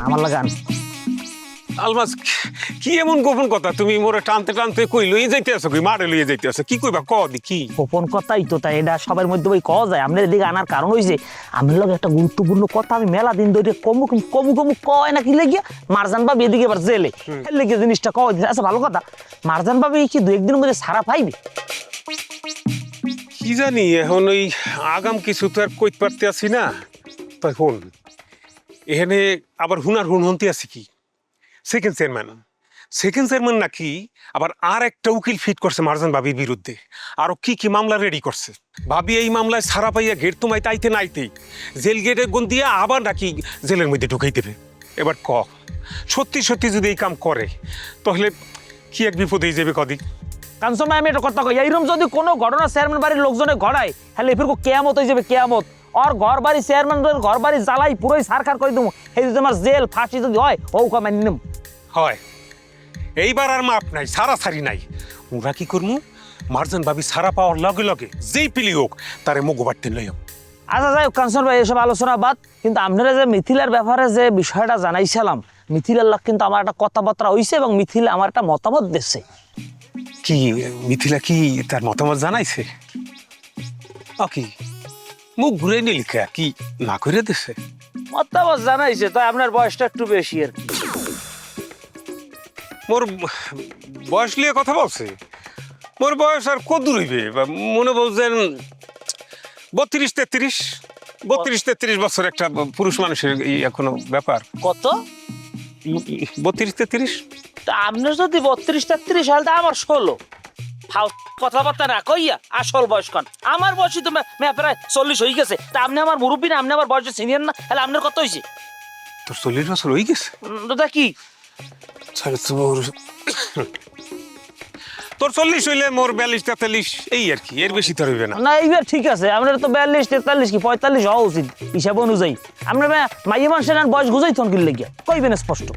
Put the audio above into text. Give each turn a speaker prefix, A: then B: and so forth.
A: আমার লাগান।
B: আলমাস কি এমন গোপন কথা তুমি মোরে টানতে টানতে কই লইয়ে যাইতে আছো, কই মারে লইয়ে যাইতে আছো, কি কইবা ক দি কি?
A: গোপন কথাই তো, তাই এটা সবার মধ্যে ওই কওয়া যায়। আপনার এদিকে আনার কারণ হয়েছে আমার লগে একটা গুরুত্বপূর্ণ কথা আমি মেলা দিন ধরে কমু কমু কমু কয় না কি লেগিয়া মারজান বাবু এদিকে এবার জেলে লেগে জিনিসটা কয় দিছে। আচ্ছা ভালো কথা, মারজান বাবু কি দু একদিনের মধ্যে সারা পাইবে?
B: কি জানি, এখন ওই আগাম কিছু তো আর কইতে পারতে আছি না। তাই হন এখানে আবার হুনার হুনতে আছি কি সেকেন্ড চেয়ারম্যান নাকি আবার আর একটা উকিল ফিট করছে মারজান বাবির বিরুদ্ধে, আরো কি কি মামলা রেডি করছে। ভাবি এই মামলায় সারা পাইয়া গেট তোমায় তাইতে নাইতেই জেল গেটের গুণ দিয়ে আবার নাকি জেলের মধ্যে ঢুকাই দেবে। এবার ক সত্যি সত্যি যদি এই কাম করে তাহলে কি এক বিপদেই যাবে কদিক।
A: কাঞ্চন ভাই আমি একটা কথা কই, এইরকম যদি কোনো ঘটনা চেয়ারম্যান বাড়ির লোকজনে ঘটায় তাহলে এফির কেয়ামত হয়ে যাবে, কেয়ামত। আর ঘর বাড়ি চেয়ারম্যান ঘর বাড়ি জ্বালাই পুরোই সারখার করে দেবো। এই যদি আমার জেল ফাঁসি যদি হয় ও কমাই নিলাম
B: হয়। এইবার আর মাপ নাই, সারি নাই। ওরা কি করবো, মারজান ভাবি সারা পাওয়ার লগে লগে যেই পিলি হোক তারে মুখ বাড়তে লইম।
A: আচ্ছা যাই হোক কাঞ্চন ভাই, এসব আলোচনা বাদ। কিন্তু আপনারা যে মিথিলার ব্যাপারে যে বিষয়টা জানাইছিলাম, মিথিলার লোক কিন্তু আমার একটা কথাবার্তা হইছে এবং মিথিলা আমার একটা মতামত দিচ্ছে।
B: কি মিথিলা কি তার মতামত জানাইছে? কি মুখ ঘুরে নিল কি না করে দিছে?
A: মতামত জানাইছে, তাই আপনার বয়সটা একটু বেশি আর কি।
B: মোর বয়স নিয়ে কথা বলছে? মোর বয়স আর কত দূর হইবে, মনে বলছেন 32-33 বছর একটা পুরুষ মানুষের এখনো ব্যাপার।
A: কত?
B: 32-33।
A: তা আপনার যদি 32-33 সাল, তা আমার 16। কথাবার্তা না কইয়া আসল বয়স কন। আমার বয়সই তো প্রায় 40 হয়ে গেছে। তা আপনি আমার মুরব্বী না, আপনি আমার বয়সে সিনিয়র না, তাহলে আপনার কত হয়েছে?
B: তোর 40 বছর হয়ে গেছে?
A: তা কি
B: তোর 40 হইলে মোর 42-43 এই আর কি, এর বেশি তো হইবে না।
A: না এইবার ঠিক আছে, আপনার তো 42-43 কি 45 হওয়া উচিত হিসাব অনুযায়ী। আপনার মাইয়া মানুষের বয়স গুজাই তখন কিনলে গিয়া কইবেন স্পষ্ট।